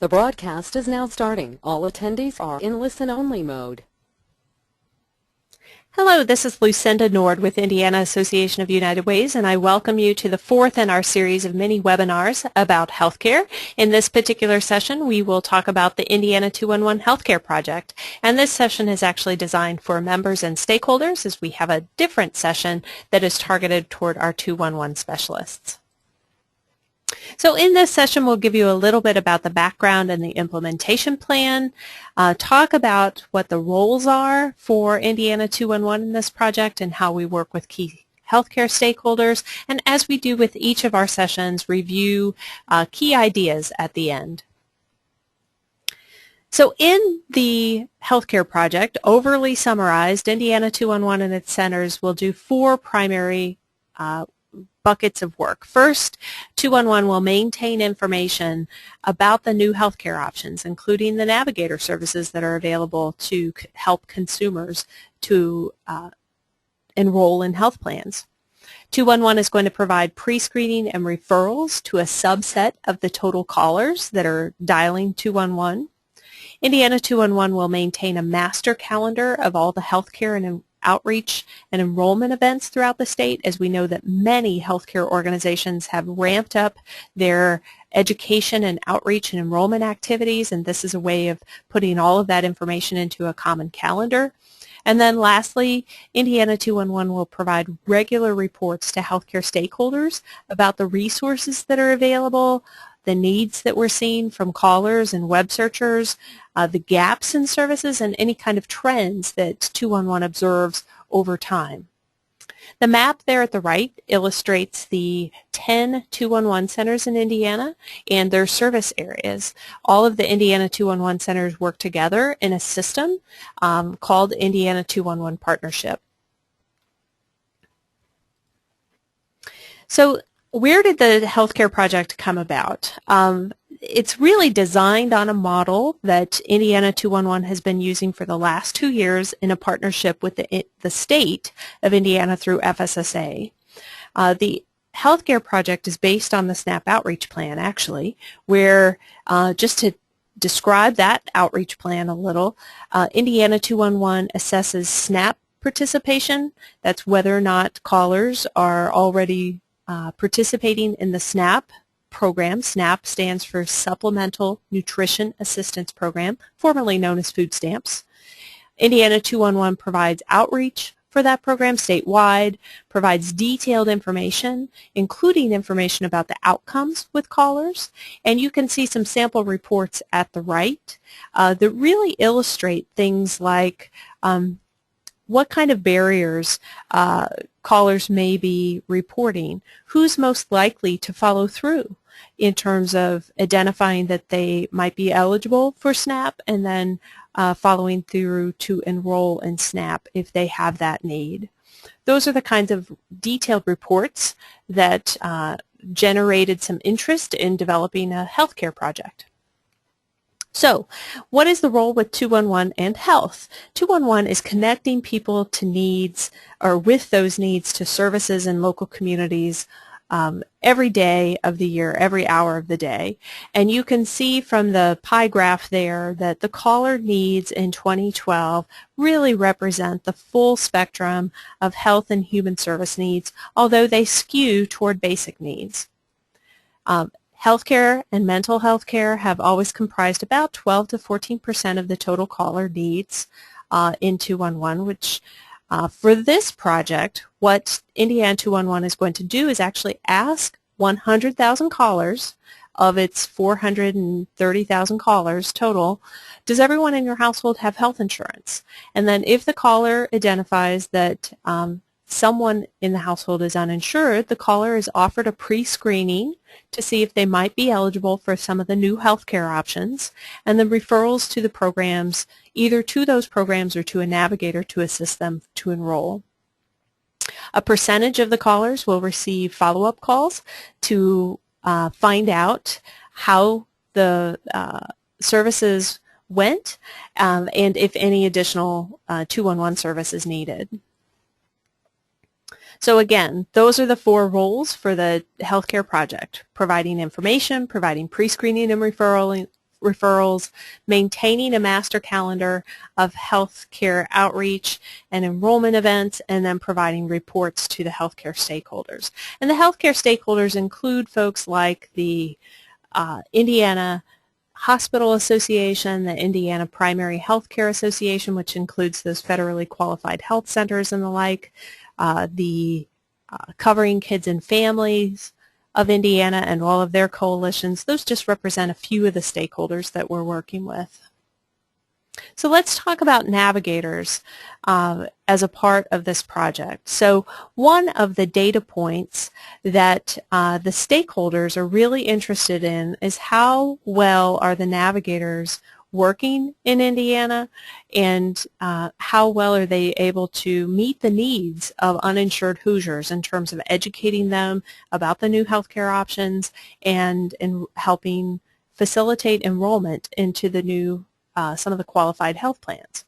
The broadcast is now starting. All attendees are in listen-only mode. Hello, this is Lucinda Nord with Indiana Association of United Ways, and I welcome you to the fourth in our series of mini webinars about healthcare. In this particular session, we will talk about the Indiana 211 Healthcare Project, and this session is actually designed for members and stakeholders, as we have a different session that is targeted toward our 211 specialists. So in this session, we'll give you a little bit about the background and the implementation plan, talk about what the roles are for Indiana 211 in this project and how we work with key healthcare stakeholders, and as we do with each of our sessions, review key ideas at the end. So in the healthcare project, overly summarized, Indiana 211 and its centers will do four primary buckets of work. First, 211 will maintain information about the new healthcare options, including the navigator services that are available to help consumers to enroll in health plans. 211 is going to provide pre-screening and referrals to a subset of the total callers that are dialing 211. Indiana 211 will maintain a master calendar of all the healthcare and outreach and enrollment events throughout the state, as we know that many healthcare organizations have ramped up their education and outreach and enrollment activities, and this is a way of putting all of that information into a common calendar. And then lastly, Indiana 211 will provide regular reports to healthcare stakeholders about the resources that are available, the needs that we're seeing from callers and web searchers, the gaps in services, and any kind of trends that 211 observes over time. The map there at the right illustrates the 10 211 centers in Indiana and their service areas. All of the Indiana 211 centers work together in a system called Indiana 211 Partnership. So where did the healthcare project come about? It's really designed on a model that Indiana 211 has been using for the last 2 years in a partnership with the state of Indiana through FSSA. The healthcare project is based on the SNAP outreach plan, actually, where just to describe that outreach plan a little, Indiana 211 assesses SNAP participation. That's whether or not callers are already participating in the SNAP program. SNAP stands for Supplemental Nutrition Assistance Program, formerly known as food stamps. Indiana 211 provides outreach for that program statewide, provides detailed information, including information about the outcomes with callers, and you can see some sample reports at the right that really illustrate things like what kind of barriers callers may be reporting, who's most likely to follow through in terms of identifying that they might be eligible for SNAP and then following through to enroll in SNAP if they have that need. Those are the kinds of detailed reports that generated some interest in developing a healthcare project. So, what is the role with 211 and health? 211 is connecting people to needs, or with those needs, to services in local communities every day of the year, every hour of the day. And you can see from the pie graph there that the caller needs in 2012 really represent the full spectrum of health and human service needs, although they skew toward basic needs. Healthcare and mental health care have always comprised about 12 to 14% of the total caller needs in 211, which for this project, what Indiana 211 is going to do is actually ask 100,000 callers of its 430,000 callers total, does everyone in your household have health insurance? And then if the caller identifies that someone in the household is uninsured, the caller is offered a pre-screening to see if they might be eligible for some of the new health care options, and then referrals to the programs, either to those programs or to a navigator to assist them to enroll. A percentage of the callers will receive follow-up calls to find out how the services went and if any additional 211 service is needed. So again, those are the four roles for the healthcare project: providing information, providing pre-screening and referrals, maintaining a master calendar of healthcare outreach and enrollment events, and then providing reports to the healthcare stakeholders. And the healthcare stakeholders include folks like the Indiana Hospital Association, the Indiana Primary Healthcare Association, which includes those federally qualified health centers and the like, the Covering Kids and Families of Indiana and all of their coalitions. Those just represent a few of the stakeholders that we're working with. So let's talk about navigators as a part of this project. So one of the data points that the stakeholders are really interested in is how well are the navigators working in Indiana, and how well are they able to meet the needs of uninsured Hoosiers in terms of educating them about the new healthcare options and in helping facilitate enrollment into the new some of the qualified health plans.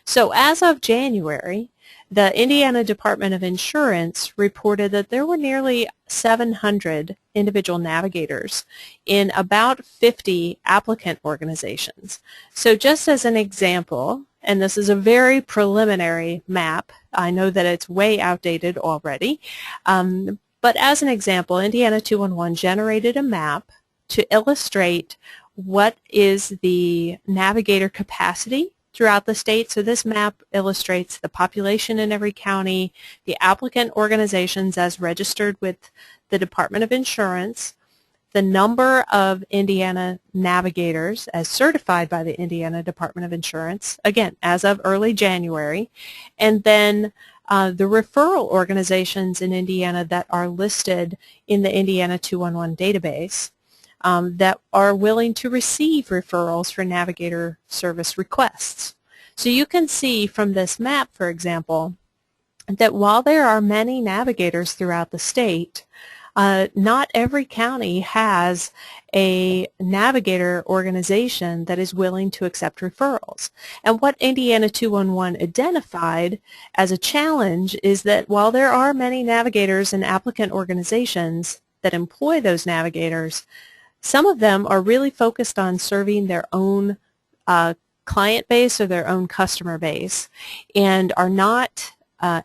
So as of January, the Indiana Department of Insurance reported that there were nearly 700 individual navigators in about 50 applicant organizations. So just as an example, and this is a very preliminary map, I know that it's way outdated already, but as an example, Indiana 211 generated a map to illustrate what is the navigator capacity throughout the state. So this map illustrates the population in every county, the applicant organizations as registered with the Department of Insurance, the number of Indiana navigators as certified by the Indiana Department of Insurance, again, as of early January, and then the referral organizations in Indiana that are listed in the Indiana 211 database. That are willing to receive referrals for navigator service requests. So you can see from this map, for example, that while there are many navigators throughout the state, not every county has a navigator organization that is willing to accept referrals. And what Indiana 211 identified as a challenge is that while there are many navigators and applicant organizations that employ those navigators, some of them are really focused on serving their own client base or their own customer base and are not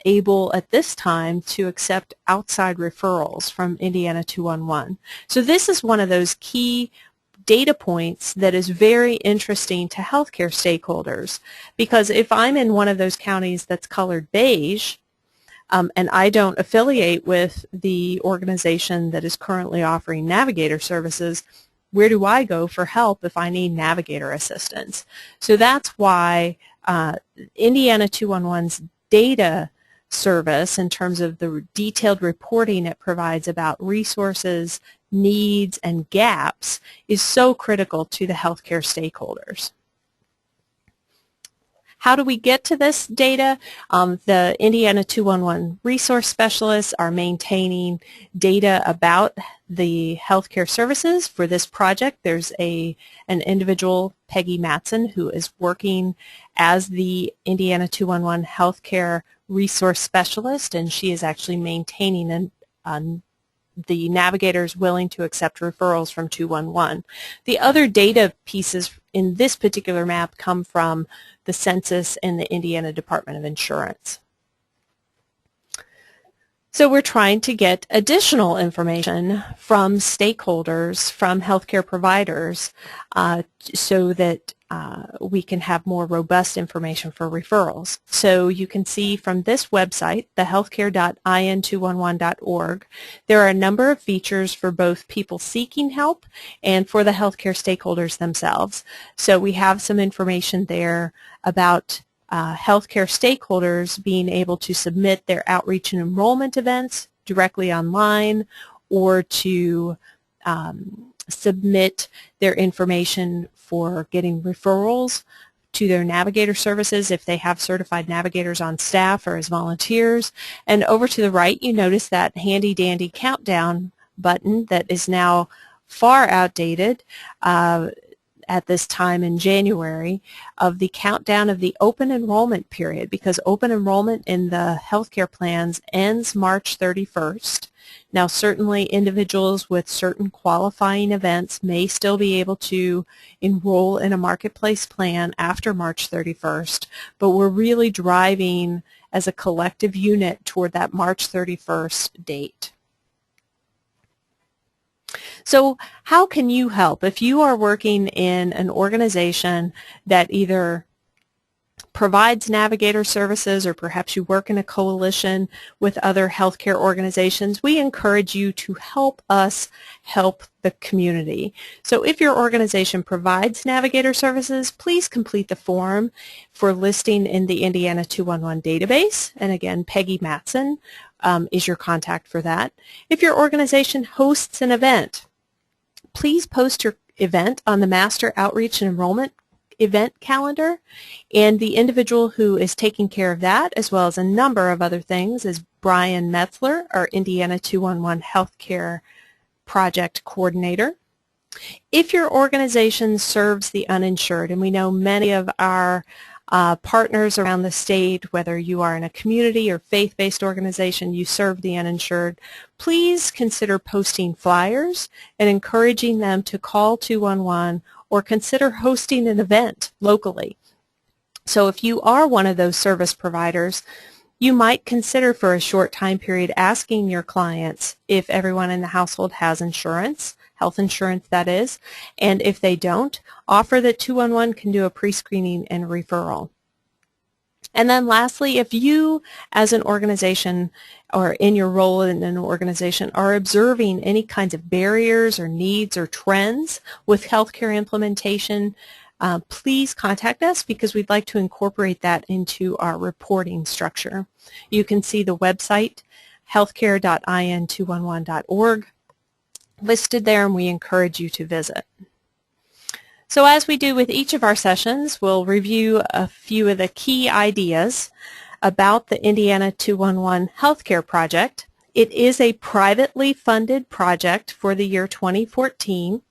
able at this time to accept outside referrals from Indiana 211. So this is one of those key data points that is very interesting to healthcare stakeholders, because if I'm in one of those counties that's colored beige, and I don't affiliate with the organization that is currently offering navigator services, where do I go for help if I need navigator assistance? So that's why Indiana 211's data service, in terms of the detailed reporting it provides about resources, needs, and gaps, is so critical to the healthcare stakeholders. How do we get to this data? The Indiana 211 resource specialists are maintaining data about the healthcare services for this project. There's an individual, Peggy Matson, who is working as the Indiana 211 healthcare resource specialist, and she is actually maintaining the navigators willing to accept referrals from 211. The other data pieces in this particular map come from the census and the Indiana Department of Insurance. So we're trying to get additional information from stakeholders, from healthcare providers, so that we can have more robust information for referrals. So you can see from this website, the healthcare.in211.org, there are a number of features for both people seeking help and for the healthcare stakeholders themselves. So we have some information there about healthcare stakeholders being able to submit their outreach and enrollment events directly online, or to submit their information for getting referrals to their navigator services if they have certified navigators on staff or as volunteers. And over to the right, you notice that handy-dandy countdown button that is now far outdated. at this time in January of the countdown of the open enrollment period, because open enrollment in the healthcare plans ends March 31st. Now, certainly individuals with certain qualifying events may still be able to enroll in a marketplace plan after March 31st, but we're really driving as a collective unit toward that March 31st date. So how can you help? If you are working in an organization that either provides navigator services, or perhaps you work in a coalition with other healthcare organizations, we encourage you to help us help the community. So if your organization provides navigator services, please complete the form for listing in the Indiana 211 database. And again, Peggy Matson is your contact for that. If your organization hosts an event, please post your event on the Master Outreach and Enrollment event calendar, and the individual who is taking care of that, as well as a number of other things, is Brian Metzler, our Indiana 211 Healthcare Project Coordinator. If your organization serves the uninsured, and we know many of our partners around the state, whether you are in a community or faith-based organization, you serve the uninsured, please consider posting flyers and encouraging them to call 211 or consider hosting an event locally. So if you are one of those service providers, you might consider for a short time period asking your clients if everyone in the household has insurance, health insurance that is, and if they don't, offer that 211 can do a pre-screening and referral. And then lastly, if you as an organization or in your role in an organization are observing any kinds of barriers or needs or trends with healthcare implementation, please contact us, because we'd like to incorporate that into our reporting structure. You can see the website healthcare.in211.org listed there, and we encourage you to visit. So as we do with each of our sessions, we'll review a few of the key ideas about the Indiana 211 Healthcare Project. It is a privately funded project for the year 2014.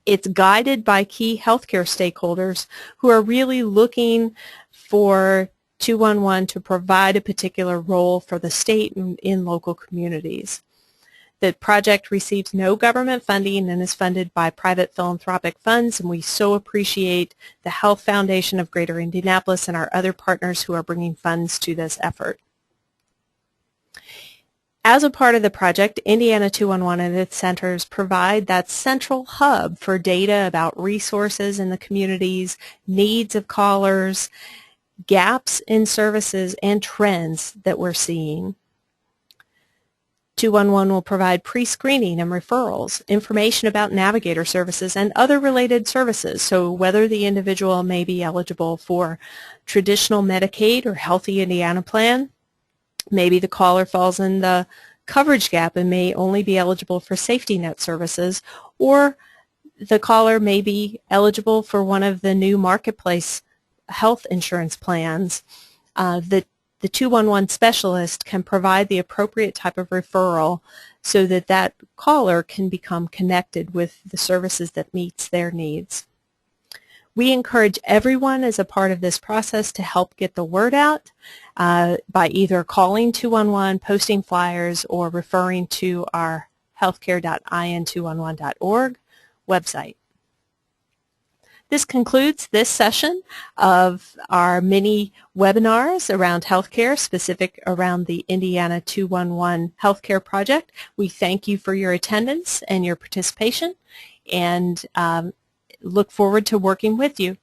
It's guided by key healthcare stakeholders who are really looking for 211 to provide a particular role for the state and in local communities. The project receives no government funding and is funded by private philanthropic funds, and we so appreciate the Health Foundation of Greater Indianapolis and our other partners who are bringing funds to this effort. As a part of the project, Indiana 211 and its centers provide that central hub for data about resources in the communities, needs of callers, gaps in services, and trends that we're seeing. 211 will provide pre-screening and referrals, information about navigator services and other related services, so whether the individual may be eligible for traditional Medicaid or Healthy Indiana plan, maybe the caller falls in the coverage gap and may only be eligible for safety net services, or the caller may be eligible for one of the new marketplace health insurance plans. The 211 specialist can provide the appropriate type of referral so that that caller can become connected with the services that meets their needs. We encourage everyone as a part of this process to help get the word out by either calling 211, posting flyers, or referring to our healthcare.in211.org website. This concludes this session of our mini webinars around healthcare, specific around the Indiana 211 Healthcare Project. We thank you for your attendance and your participation, and look forward to working with you.